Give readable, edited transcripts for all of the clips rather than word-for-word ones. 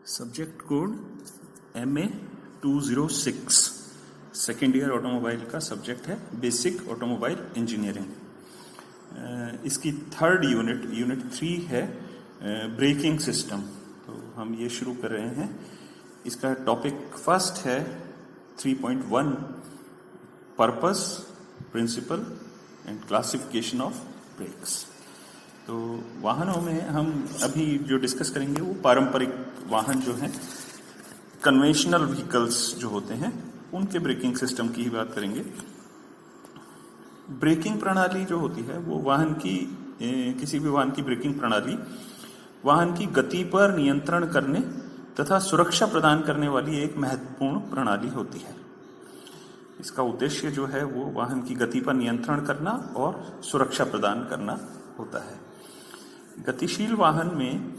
Subject code MA206 second year automobile का subject है basic automobile engineering. इसकी third unit 3 है ब्रेकिंग सिस्टम। तो हम ये शुरू कर रहे हैं। इसका टॉपिक फर्स्ट है 3.1 purpose, principle and classification of brakes. तो वाहनों में हम अभी जो डिस्कस करेंगे वो पारंपरिक वाहन जो हैं, कन्वेंशनल व्हीकल्स जो होते हैं, उनके ब्रेकिंग सिस्टम की ही बात करेंगे। ब्रेकिंग प्रणाली जो होती है वो वाहन की किसी भी वाहन की ब्रेकिंग प्रणाली वाहन की गति पर नियंत्रण करने तथा सुरक्षा प्रदान करने वाली एक महत्वपूर्ण प्रणाली होती है। इसका उद्देश्य जो है वो वाहन की गति पर नियंत्रण करना और सुरक्षा प्रदान करना होता है। गतिशील वाहन में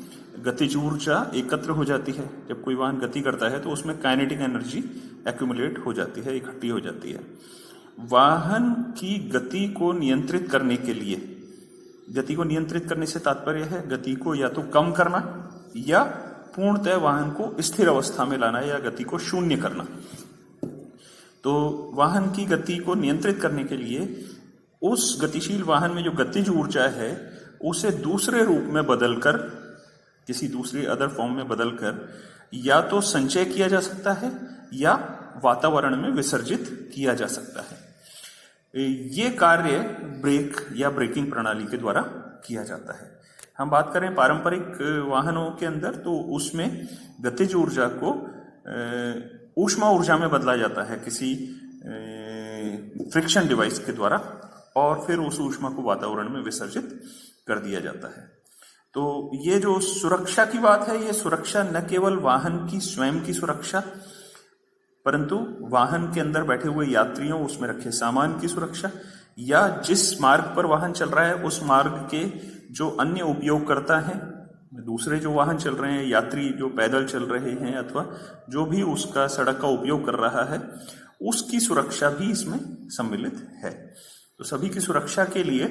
गतिज ऊर्जा एकत्र हो जाती है। जब कोई वाहन गति करता है तो उसमें काइनेटिक एनर्जी एक्यूमुलेट हो जाती है, इकट्ठी हो जाती है। वाहन की गति को नियंत्रित करने के लिए, गति को नियंत्रित करने से तात्पर्य है गति को या तो कम करना या पूर्णतः वाहन को स्थिर अवस्था में लाना या गति को शून्य करना। तो वाहन की गति को नियंत्रित करने के लिए उस गतिशील वाहन में जो गतिज ऊर्जा है उसे दूसरे रूप में बदलकर, किसी दूसरी अदर फॉर्म में बदलकर या तो संचय किया जा सकता है या वातावरण में विसर्जित किया जा सकता है। ये कार्य ब्रेक या ब्रेकिंग प्रणाली के द्वारा किया जाता है। हम बात करें पारंपरिक वाहनों के अंदर, तो उसमें गतिज ऊर्जा को ऊष्मा ऊर्जा में बदला जाता है किसी फ्रिक्शन डिवाइस के द्वारा, और फिर उस ऊष्मा को वातावरण में विसर्जित कर दिया जाता है। तो ये जो सुरक्षा की बात है, ये सुरक्षा न केवल वाहन की स्वयं की सुरक्षा, परंतु वाहन के अंदर बैठे हुए यात्रियों, उसमें रखे सामान की सुरक्षा, या जिस मार्ग पर वाहन चल रहा है उस मार्ग के जो अन्य उपयोगकर्ता हैं, दूसरे जो वाहन चल रहे हैं, यात्री जो पैदल चल रहे हैं अथवा जो भी उसका सड़क का उपयोग कर रहा है, उसकी सुरक्षा भी इसमें सम्मिलित है। तो सभी की सुरक्षा के लिए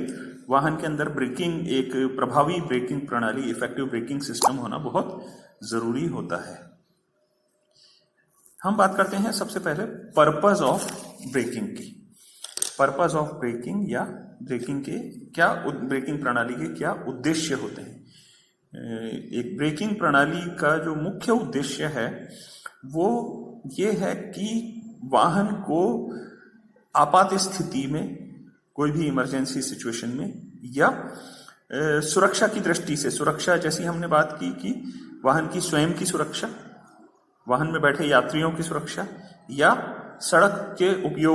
वाहन के अंदर ब्रेकिंग, एक प्रभावी ब्रेकिंग प्रणाली, इफेक्टिव ब्रेकिंग सिस्टम होना बहुत जरूरी होता है। हम बात करते हैं सबसे पहले पर्पस ऑफ ब्रेकिंग की। पर्पस ऑफ ब्रेकिंग या ब्रेकिंग के क्या, ब्रेकिंग प्रणाली के क्या उद्देश्य होते हैं। एक ब्रेकिंग प्रणाली का जो मुख्य उद्देश्य है वो ये है कि वाहन को आपात स्थिति में, कोई भी इमरजेंसी सिचुएशन में, या सुरक्षा की दृष्टि से, सुरक्षा जैसी हमने बात की कि वाहन की स्वयं की सुरक्षा, वाहन में बैठे यात्रियों की सुरक्षा, या सड़क के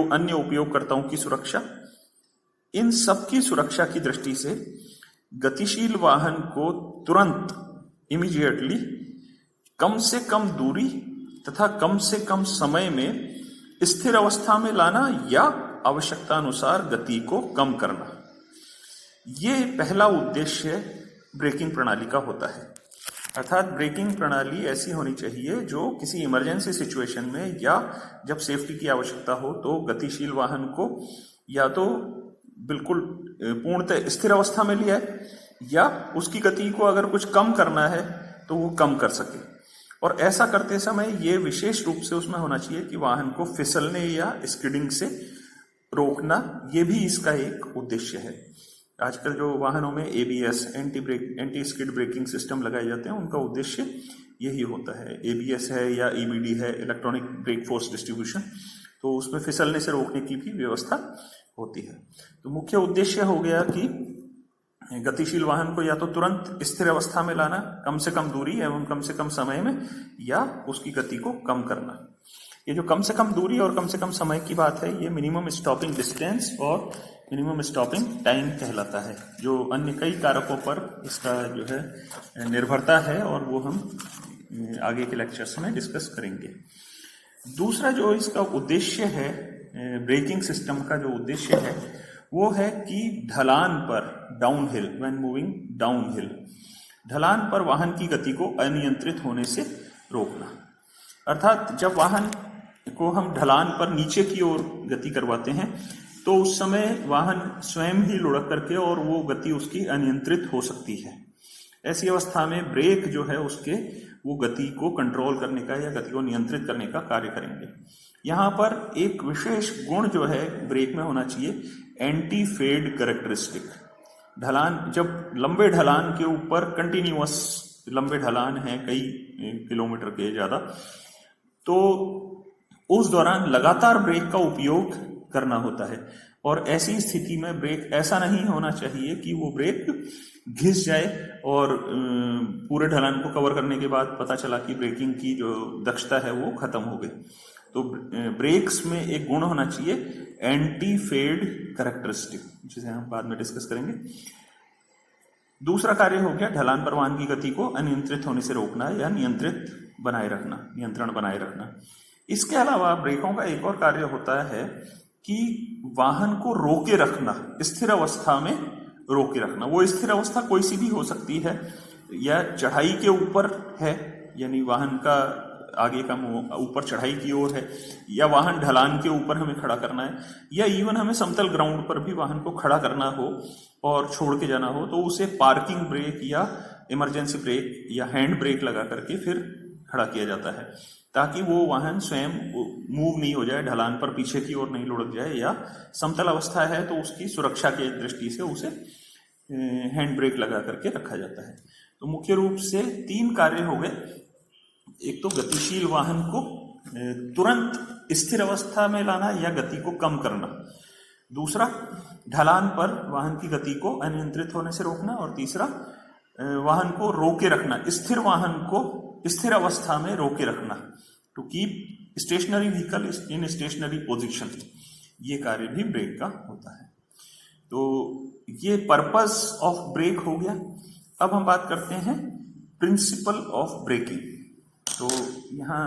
अन्य उपयोगकर्ताओं की सुरक्षा, इन सब की सुरक्षा की दृष्टि से गतिशील वाहन को तुरंत, इमीडिएटली, कम से कम दूरी तथा कम से कम समय में स्थिर अवस्था में लाना या आवश्यकता अनुसार गति को कम करना, ये पहला उद्देश्य ब्रेकिंग प्रणाली का होता है। अर्थात ब्रेकिंग प्रणाली ऐसी होनी चाहिए जो किसी इमरजेंसी सिचुएशन में या जब सेफ्टी की आवश्यकता हो तो गतिशील वाहन को या तो बिल्कुल पूर्णतः स्थिर अवस्था में लिया है, या उसकी गति को अगर कुछ कम करना है तो वो कम कर सके। और ऐसा करते समय ये विशेष रूप से उसमें होना चाहिए कि वाहन को फिसलने या स्किडिंग से रोकना, ये भी इसका एक उद्देश्य है। आजकल जो वाहनों में ABS, anti skid braking system लगाए जाते हैं, उनका उद्देश्य यही होता है। ABS है या EBD है, इलेक्ट्रॉनिक ब्रेक फोर्स डिस्ट्रीब्यूशन, तो उसमें फिसलने से रोकने की भी व्यवस्था होती है। तो मुख्य उद्देश्य हो गया कि गतिशील वाहन को या तो तुरंत स्थिर अवस्था में लाना, कम से कम दूरी एवं कम से कम समय में, या उसकी गति को कम करना। ये जो कम से कम दूरी और कम से कम समय की बात है, ये मिनिमम स्टॉपिंग डिस्टेंस और मिनिमम स्टॉपिंग टाइम कहलाता है, जो अन्य कई कारकों पर इसका जो है निर्भरता है, और वो हम आगे के लेक्चर्स में डिस्कस करेंगे। दूसरा जो इसका उद्देश्य है, ब्रेकिंग सिस्टम का जो उद्देश्य है वो है कि ढलान पर, डाउनहिल, व्हेन मूविंग डाउनहिल, ढलान पर वाहन की गति को अनियंत्रित होने से रोकना। अर्थात जब वाहन को हम ढलान पर नीचे की ओर गति करवाते हैं तो उस समय वाहन स्वयं ही लुढ़क करके और वो गति उसकी अनियंत्रित हो सकती है। ऐसी अवस्था में ब्रेक जो है उसके वो गति को कंट्रोल करने का या गति को नियंत्रित करने का कार्य करेंगे। यहाँ पर एक विशेष गुण जो है ब्रेक में होना चाहिए, एंटी फेड कैरेक्टरिस्टिक। ढलान, जब लंबे ढलान के ऊपर कंटिन्यूअस लंबे ढलान है कई किलोमीटर के ज्यादा, तो उस दौरान लगातार ब्रेक का उपयोग करना होता है। और ऐसी स्थिति में ब्रेक ऐसा नहीं होना चाहिए कि वो ब्रेक घिस जाए और पूरे ढलान को कवर करने के बाद पता चला कि ब्रेकिंग की जो दक्षता है वो खत्म हो गई। तो ब्रेक्स में एक गुण होना चाहिए एंटी फेड कैरेक्टरिस्टिक, जिसे हम बाद में डिस्कस करेंगे। दूसरा कार्य हो गया ढलान पर वाहन की गति को अनियंत्रित होने से रोकना या नियंत्रण बनाए रखना। इसके अलावा ब्रेकों का एक और कार्य होता है कि वाहन को रोके रखना, स्थिर अवस्था में रोके रखना। वो स्थिर अवस्था कोई सी भी हो सकती है, या चढ़ाई के ऊपर है, यानी वाहन का आगे का ऊपर चढ़ाई की ओर है, या वाहन ढलान के ऊपर हमें खड़ा करना है, या इवन हमें समतल ग्राउंड पर भी वाहन को खड़ा करना हो और छोड़ के जाना हो, तो उसे पार्किंग ब्रेक या इमरजेंसी ब्रेक या हैंड ब्रेक लगा करके फिर खड़ा किया जाता है, ताकि वो वाहन स्वयं मूव नहीं हो जाए, ढलान पर पीछे की ओर नहीं लुढ़क जाए, या समतल अवस्था है तो उसकी सुरक्षा की दृष्टि से उसे हैंड ब्रेक लगा करके रखा जाता है। तो मुख्य रूप से 3 कार्य हो गए। एक तो गतिशील वाहन को तुरंत स्थिर अवस्था में लाना या गति को कम करना, दूसरा ढलान पर वाहन की गति को अनियंत्रित होने से रोकना, और तीसरा वाहन को रोके रखना, स्थिर वाहन को स्थिर अवस्था में रोके रखना, to keep stationary vehicle in stationary position. ये कार्य भी ब्रेक का होता है। तो ये पर्पस ऑफ ब्रेक हो गया। अब हम बात करते हैं प्रिंसिपल ऑफ ब्रेकिंग। तो यहाँ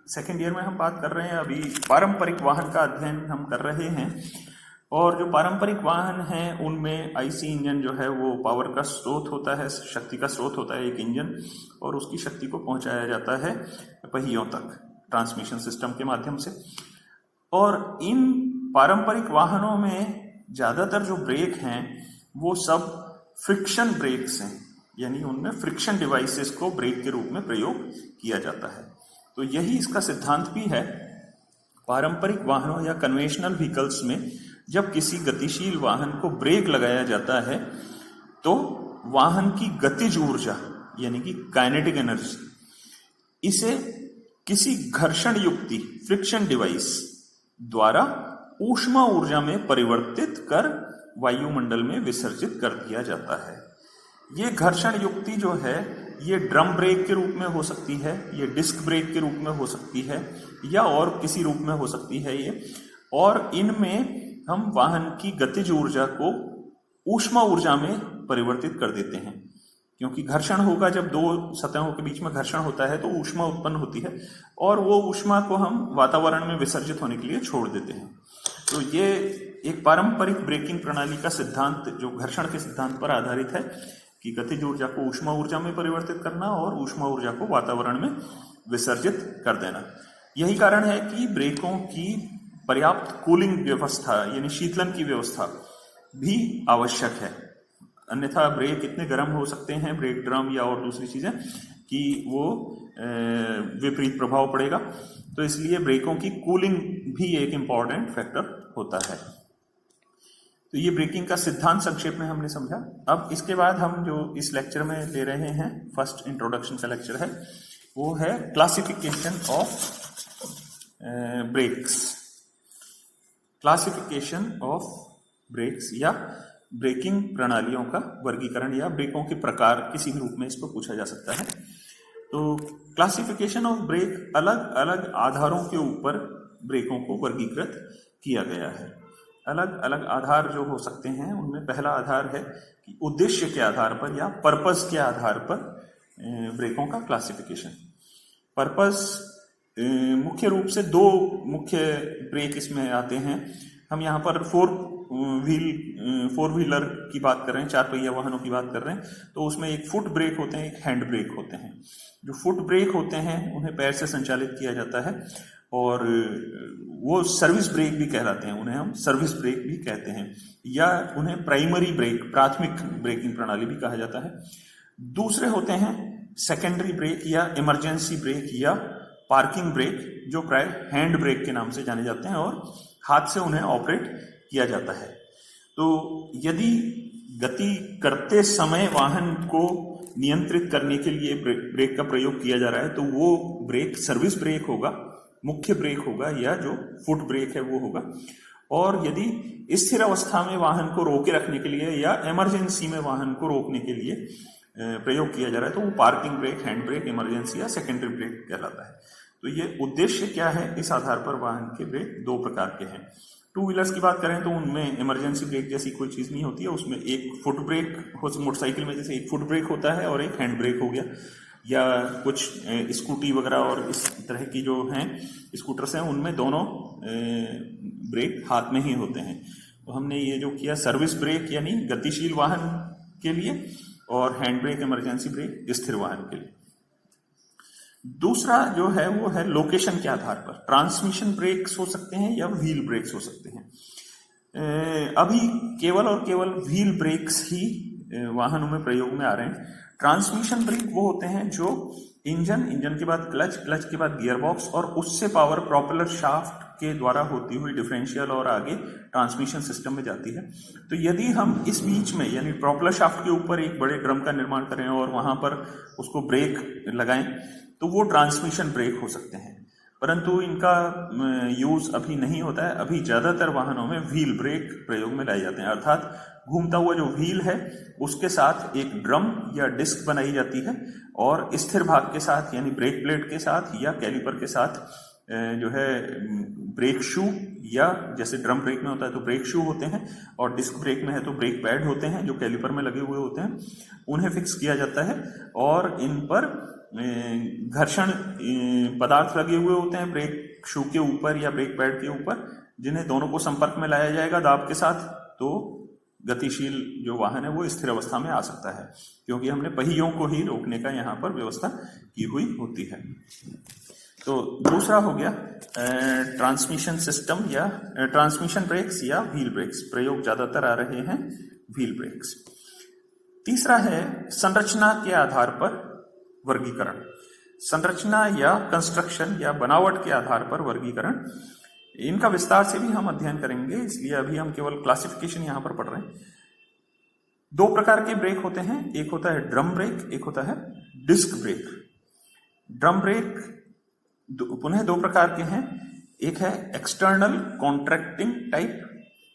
सेकेंड ईयर में हम बात कर रहे हैं, अभी पारंपरिक वाहन का अध्ययन हम कर रहे हैं। और जो पारंपरिक वाहन हैं उनमें आईसी इंजन जो है वो पावर का स्रोत होता है, शक्ति का स्रोत होता है एक इंजन, और उसकी शक्ति को पहुंचाया जाता है पहियों तक ट्रांसमिशन सिस्टम के माध्यम से। और इन पारंपरिक वाहनों में ज्यादातर जो ब्रेक हैं वो सब फ्रिक्शन ब्रेक्स हैं, यानी उनमें फ्रिक्शन डिवाइसेस को ब्रेक के रूप में प्रयोग किया जाता है। तो यही इसका सिद्धांत भी है। पारंपरिक वाहनों या कन्वेंशनल व्हीकल्स में जब किसी गतिशील वाहन को ब्रेक लगाया जाता है तो वाहन की गतिज ऊर्जा यानी कि काइनेटिक एनर्जी, इसे किसी घर्षण युक्ति फ्रिक्शन डिवाइस द्वारा ऊष्मा ऊर्जा में परिवर्तित कर वायुमंडल में विसर्जित कर दिया जाता है। ये घर्षण युक्ति जो है ये ड्रम ब्रेक के रूप में हो सकती है, ये डिस्क ब्रेक के रूप में हो सकती है, या और किसी रूप में हो सकती है ये। और इनमें हम वाहन की गतिज ऊर्जा को ऊष्मा ऊर्जा में परिवर्तित कर देते हैं, क्योंकि घर्षण होगा, जब दो सतहों के बीच में घर्षण होता है तो ऊष्मा उत्पन्न होती है, और वो ऊष्मा को हम वातावरण में विसर्जित होने के लिए छोड़ देते हैं। तो ये एक पारंपरिक ब्रेकिंग प्रणाली का सिद्धांत जो घर्षण के सिद्धांत पर आधारित है कि गतिज ऊर्जा को ऊष्मा ऊर्जा में परिवर्तित करना और ऊष्मा ऊर्जा को वातावरण में विसर्जित कर देना। यही कारण है कि ब्रेकों की पर्याप्त कूलिंग व्यवस्था यानी शीतलन की व्यवस्था भी आवश्यक है, अन्यथा ब्रेक इतने गर्म हो सकते हैं, ब्रेक ड्रम या और दूसरी चीजें, कि वो विपरीत प्रभाव पड़ेगा। तो इसलिए ब्रेकों की कूलिंग भी एक इम्पॉर्टेंट फैक्टर होता है। तो ये ब्रेकिंग का सिद्धांत संक्षेप में हमने समझा। अब इसके बाद हम जो इस लेक्चर में ले रहे हैं, फर्स्ट इंट्रोडक्शन का लेक्चर है, वो है classification of brakes. Classification of brakes या ब्रेकिंग प्रणालियों का वर्गीकरण या ब्रेकों के प्रकार, किसी भी रूप में इसको पूछा जा सकता है। तो क्लासिफिकेशन ऑफ ब्रेक, अलग अलग आधारों के ऊपर ब्रेकों को वर्गीकृत किया गया है। अलग अलग आधार जो हो सकते हैं उनमें पहला आधार है कि उद्देश्य के आधार पर या पर्पस के आधार पर ब्रेकों का क्लासिफिकेशन। पर्पस मुख्य रूप से 2 मुख्य ब्रेक इसमें आते हैं। हम यहाँ पर फोर व्हीलर की बात कर रहे हैं, 4 पहिया वाहनों की बात कर रहे हैं, तो उसमें एक फुट ब्रेक होते हैं, एक हैंड ब्रेक होते हैं। जो फुट ब्रेक होते हैं उन्हें पैर से संचालित किया जाता है, और वो सर्विस ब्रेक भी कहलाते हैं, उन्हें हम सर्विस ब्रेक भी कहते हैं, या उन्हें प्राइमरी ब्रेक, प्राथमिक ब्रेकिंग प्रणाली भी कहा जाता है। दूसरे होते हैं सेकेंडरी ब्रेक या इमरजेंसी ब्रेक या पार्किंग ब्रेक, जो प्राय हैंड ब्रेक के नाम से जाने जाते हैं और हाथ से उन्हें ऑपरेट किया जाता है। तो यदि गति करते समय वाहन को नियंत्रित करने के लिए ब्रेक का प्रयोग किया जा रहा है तो वो ब्रेक सर्विस ब्रेक होगा, मुख्य ब्रेक होगा, या जो फुट ब्रेक है वो होगा। और यदि स्थिर अवस्था में वाहन को रोके रखने के लिए या इमरजेंसी में वाहन को रोकने के लिए प्रयोग किया जा रहा है तो वो parking brake, hand brake, emergency या सेकेंडरी ब्रेक कहलाता है। तो ये उद्देश्य क्या है, इस आधार पर वाहन के ब्रेक दो प्रकार के हैं। टू व्हीलर्स की बात करें तो उनमें इमरजेंसी ब्रेक जैसी कोई चीज नहीं होती है, उसमें एक फुट ब्रेक हो, मोटरसाइकिल में जैसे एक फुट ब्रेक होता है और एक हैंड ब्रेक हो गया, या कुछ स्कूटी वगैरह और इस तरह की जो हैं स्कूटर्स हैं उनमें दोनों ब्रेक हाथ में ही होते हैं। तो हमने ये जो किया सर्विस ब्रेक यानी गतिशील वाहन के लिए, और हैंड ब्रेक इमरजेंसी ब्रेक स्थिर वाहन के लिए। दूसरा जो है वो है लोकेशन के आधार पर, ट्रांसमिशन ब्रेक्स हो सकते हैं या व्हील ब्रेक्स हो सकते हैं। अभी केवल और केवल व्हील ब्रेक्स ही वाहनों में प्रयोग में आ रहे हैं। ट्रांसमिशन ब्रेक वो होते हैं जो इंजन के बाद क्लच के बाद गियरबॉक्स और उससे पावर प्रोपेलर शाफ्ट के द्वारा होती हुई डिफरेंशियल और आगे ट्रांसमिशन सिस्टम में जाती है। तो यदि हम इस बीच में यानी प्रोपेलर शाफ्ट के ऊपर एक बड़े ड्रम का निर्माण करें और वहां पर उसको ब्रेक लगाएं तो वो ट्रांसमिशन ब्रेक हो सकते हैं, परंतु इनका यूज अभी नहीं होता है। अभी ज्यादातर वाहनों में व्हील ब्रेक प्रयोग में लाए जाते हैं, अर्थात घूमता हुआ जो व्हील है उसके साथ एक ड्रम या डिस्क बनाई जाती है और स्थिर भाग के साथ यानी ब्रेक प्लेट के साथ या कैलिपर के साथ जो है ब्रेक शू, या जैसे ड्रम ब्रेक में होता है तो ब्रेक शू होते हैं और डिस्क ब्रेक में है तो ब्रेक पैड होते हैं जो कैलिपर में लगे हुए होते हैं, उन्हें फिक्स किया जाता है और इन पर घर्षण पदार्थ लगे हुए होते हैं ब्रेक शू के ऊपर या ब्रेक पैड के ऊपर, जिन्हें दोनों को संपर्क में लाया जाएगा दाब के साथ, तो गतिशील जो वाहन है वो स्थिर अवस्था में आ सकता है, क्योंकि हमने पहियों को ही रोकने का यहाँ पर व्यवस्था की हुई होती है। तो दूसरा हो गया ट्रांसमिशन सिस्टम या ट्रांसमिशन ब्रेक्स या व्हील ब्रेक्स, प्रयोग ज्यादातर आ रहे हैं व्हील ब्रेक्स। तीसरा है संरचना के आधार पर वर्गीकरण, संरचना या कंस्ट्रक्शन या बनावट के आधार पर वर्गीकरण। इनका विस्तार से भी हम अध्ययन करेंगे, इसलिए अभी हम केवल क्लासिफिकेशन यहां पर पढ़ रहे हैं। दो प्रकार के ब्रेक होते हैं, एक होता है ड्रम ब्रेक, एक होता है डिस्क ब्रेक। ड्रम ब्रेक पुनः दो प्रकार के हैं, एक है एक्सटर्नल कॉन्ट्रैक्टिंग टाइप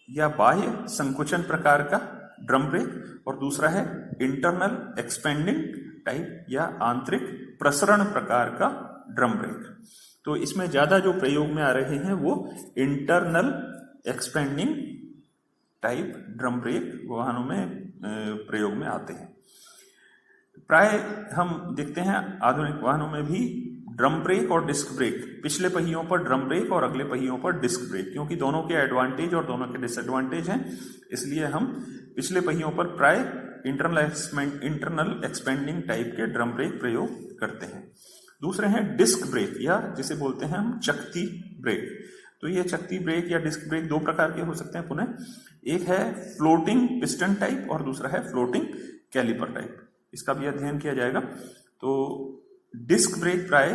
या बाह्य संकुचन प्रकार का ड्रम ब्रेक, और दूसरा है इंटरनल एक्सपेंडिंग टाइप या आंतरिक प्रसरण प्रकार का ड्रम ब्रेक। तो इसमें ज्यादा जो प्रयोग में आ रहे हैं वो internal expanding type drum brake वाहनों में प्रयोग में आते हैं। प्राय हम देखते हैं आधुनिक वाहनों में भी ड्रम ब्रेक और डिस्क ब्रेक, पिछले पहियों पर ड्रम ब्रेक और अगले पहियों पर डिस्क ब्रेक, क्योंकि दोनों के एडवांटेज और दोनों के डिसएडवांटेज हैं, इसलिए हम पिछले पहियों पर प्राय इंटरनल एक्सपेंडिंग टाइप के ड्रम ब्रेक प्रयोग करते हैं। दूसरे हैं डिस्क ब्रेक या जिसे बोलते हैं हम चकती ब्रेक। तो ये चकती ब्रेक या डिस्क ब्रेक दो प्रकार के हो सकते हैं पुनः, एक है फ्लोटिंग पिस्टन टाइप और दूसरा है फ्लोटिंग कैलिपर टाइप, इसका भी अध्ययन किया जाएगा। तो डिस्क ब्रेक प्राय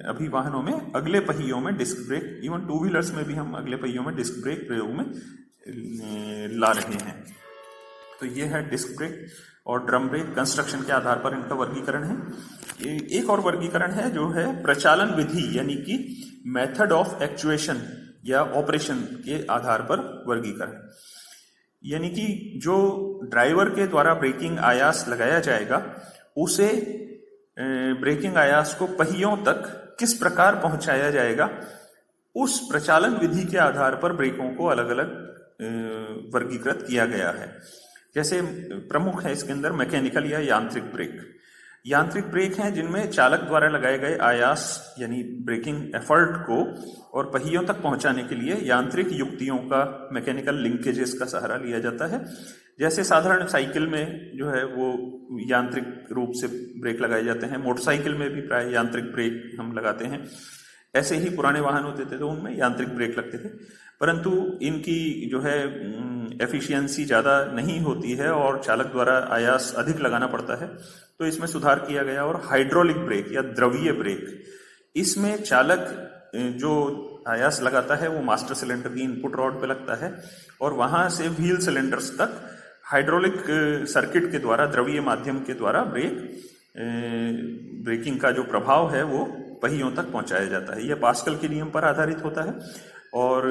अभी वाहनों में अगले पहियों में disc brake, even two wheelers में भी हम अगले पहियों में डिस्क ब्रेक प्रयोग में ला रहे हैं। तो ये है डिस्क ब्रेक और ड्रम ब्रेक, कंस्ट्रक्शन के आधार पर इनका वर्गीकरण है। एक और वर्गीकरण है जो है प्रचालन विधि यानी कि मेथड ऑफ एक्चुएशन या ऑपरेशन के आधार पर वर्गीकरण, यानी कि जो ड्राइवर के द्वारा ब्रेकिंग आयास लगाया जाएगा उसे ब्रेकिंग आयास को पहियों तक किस प्रकार पहुंचाया जाएगा, उस प्रचालन विधि के आधार पर ब्रेकों को अलग अलग वर्गीकृत किया गया है। जैसे प्रमुख है इसके अंदर मैकेनिकल या यांत्रिक ब्रेक। यांत्रिक ब्रेक हैं जिनमें चालक द्वारा लगाए गए आयास यानी ब्रेकिंग एफर्ट को और पहियों तक पहुंचाने के लिए यांत्रिक युक्तियों का, मैकेनिकल लिंकेजेस का सहारा लिया जाता है। जैसे साधारण साइकिल में जो है वो यांत्रिक रूप से ब्रेक लगाए जाते हैं, मोटरसाइकिल में भी प्राय यांत्रिक ब्रेक हम लगाते हैं। ऐसे ही पुराने वाहन होते थे तो उनमें यांत्रिक ब्रेक लगते थे, परंतु इनकी जो है एफिशिएंसी ज़्यादा नहीं होती है और चालक द्वारा आयास अधिक लगाना पड़ता है, तो इसमें सुधार किया गया। और हाइड्रोलिक ब्रेक या द्रवीय ब्रेक, इसमें चालक जो आयास लगाता है वो मास्टर सिलेंडर की इनपुट रॉड पे लगता है और वहां से व्हील सिलेंडर्स तक हाइड्रोलिक सर्किट के द्वारा, द्रवीय माध्यम के द्वारा ब्रेकिंग का जो प्रभाव है वो पहियों तक पहुंचाया जाता है। यह पास्कल के नियम पर आधारित होता है और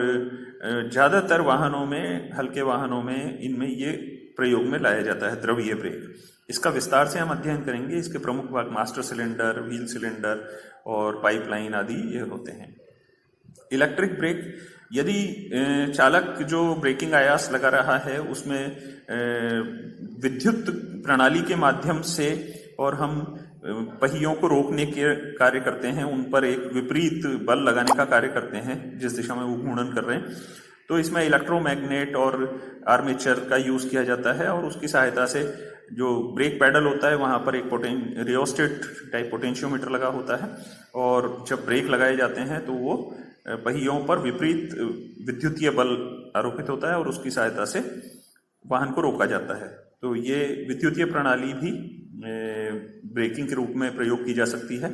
ज्यादातर वाहनों में, हल्के वाहनों में इनमें ये प्रयोग में लाया जाता है द्रवीय ब्रेक। इसका विस्तार से हम अध्ययन करेंगे। इसके प्रमुख भाग मास्टर सिलेंडर, व्हील सिलेंडर और पाइपलाइन आदि ये होते हैं। इलेक्ट्रिक ब्रेक, यदि चालक जो ब्रेकिंग आयास लगा रहा है उसमें विद्युत प्रणाली के माध्यम से और हम पहियों को रोकने के कार्य करते हैं, उन पर एक विपरीत बल लगाने का कार्य करते हैं जिस दिशा में वो घूर्णन कर रहे हैं, तो इसमें इलेक्ट्रोमैग्नेट और आर्मेचर का यूज किया जाता है और उसकी सहायता से जो ब्रेक पैडल होता है वहां पर एक रियोस्टेट टाइप पोटेंशियोमीटर लगा होता है और जब ब्रेक लगाए जाते हैं तो वो पहियों पर विपरीत विद्युतीय बल आरोपित होता है और उसकी सहायता से वाहन को रोका जाता है। तो ये विद्युतीय प्रणाली भी ब्रेकिंग के रूप में प्रयोग की जा सकती है।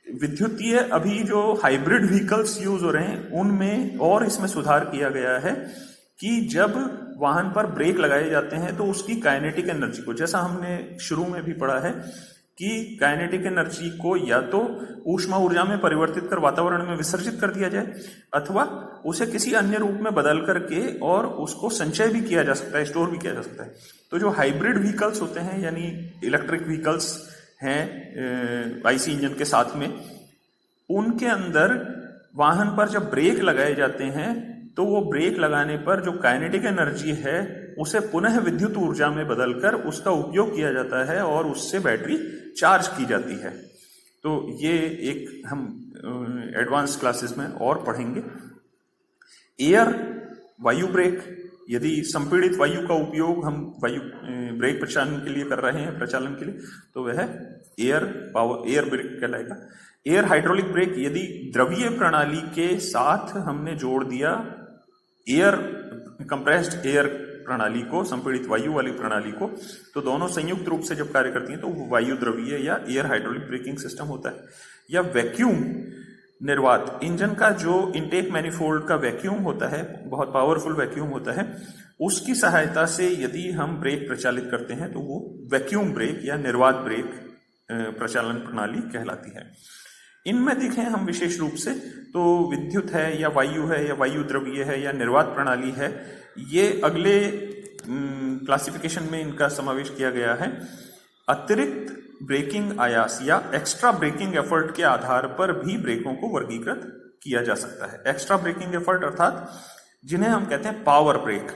विद्युतीय अभी जो हाइब्रिड व्हीकल्स यूज हो रहे हैं उनमें और इसमें सुधार किया गया है कि जब वाहन पर ब्रेक लगाए जाते हैं तो उसकी काइनेटिक एनर्जी को, जैसा हमने शुरू में भी पढ़ा है कि काइनेटिक एनर्जी को या तो ऊष्मा ऊर्जा में परिवर्तित कर वातावरण में विसर्जित कर दिया जाए अथवा उसे किसी अन्य रूप में बदल करके और उसको संचय भी किया जा सकता है, स्टोर भी किया जा सकता है। तो जो हाइब्रिड व्हीकल्स होते हैं यानी इलेक्ट्रिक व्हीकल्स हैं आईसी इंजन के साथ में, उनके अंदर वाहन पर जब ब्रेक लगाए जाते हैं तो वो ब्रेक लगाने पर जो काइनेटिक एनर्जी है उसे पुनः विद्युत ऊर्जा में बदलकर उसका उपयोग किया जाता है और उससे बैटरी चार्ज की जाती है। तो ये एक हम एडवांस क्लासेस में और पढ़ेंगे। एयर वायु ब्रेक, यदि संपीड़ित वायु का उपयोग हम वायु ब्रेक प्रचालन के लिए कर रहे हैं, प्रचालन के लिए, तो वह एयर ब्रेक कहलाएगा। एयर हाइड्रोलिक ब्रेक, यदि द्रवीय प्रणाली के साथ हमने जोड़ दिया एयर कंप्रेस्ड एयर प्रणाली को, संपीड़ित वायु वाली प्रणाली को, तो दोनों संयुक्त रूप से जब कार्य करती हैं तो वो वायु द्रवीय या एयर हाइड्रोलिक ब्रेकिंग सिस्टम होता है। या वैक्यूम निर्वात, इंजन का जो इनटेक मैनिफोल्ड का वैक्यूम होता है, बहुत पावरफुल वैक्यूम होता है, उसकी सहायता से यदि हम ब्रेक प्रचालित करते हैं तो वो वैक्यूम ब्रेक या निर्वात ब्रेक प्रचालन प्रणाली कहलाती है। इनमें देखें हम विशेष रूप से तो विद्युत है या वायु द्रवीय है या निर्वात प्रणाली है, ये अगले क्लासिफिकेशन में इनका समावेश किया गया है। अतिरिक्त ब्रेकिंग आयास या एक्स्ट्रा ब्रेकिंग एफर्ट के आधार पर भी ब्रेकों को वर्गीकृत किया जा सकता है। एक्स्ट्रा ब्रेकिंग एफर्ट अर्थात जिन्हें हम कहते हैं पावर ब्रेक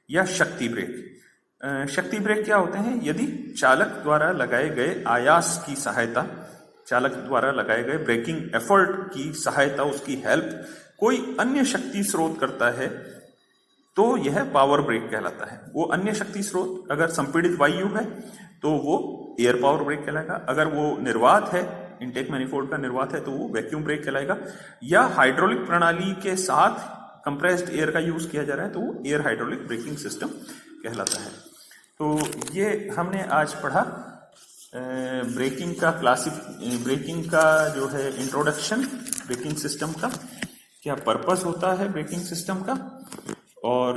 या शक्ति ब्रेक। शक्ति ब्रेक क्या होते हैं? यदि चालक द्वारा लगाए गए आयास की सहायता, चालक द्वारा लगाए गए ब्रेकिंग एफर्ट की सहायता, उसकी हेल्प कोई अन्य शक्ति स्रोत करता है तो यह पावर ब्रेक कहलाता है। वो अन्य शक्ति स्रोत अगर संपीड़ित वायु है तो वो एयर पावर ब्रेक कहलाएगा, अगर वो निर्वात है, इनटेक मैनिफोल्ड का निर्वात है, तो वो वैक्यूम ब्रेक कहलाएगा, या हाइड्रोलिक प्रणाली के साथ कंप्रेस्ड एयर का यूज किया जा रहा है तो वो एयर हाइड्रोलिक ब्रेकिंग सिस्टम कहलाता है। तो ये हमने आज पढ़ा ब्रेकिंग का जो है इंट्रोडक्शन, ब्रेकिंग सिस्टम का क्या पर्पस होता है ब्रेकिंग सिस्टम का, और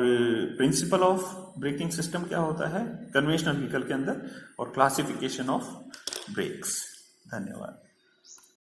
प्रिंसिपल ऑफ ब्रेकिंग सिस्टम क्या होता है कन्वेंशनल व्हीकल के अंदर, और क्लासिफिकेशन ऑफ ब्रेक्स। धन्यवाद।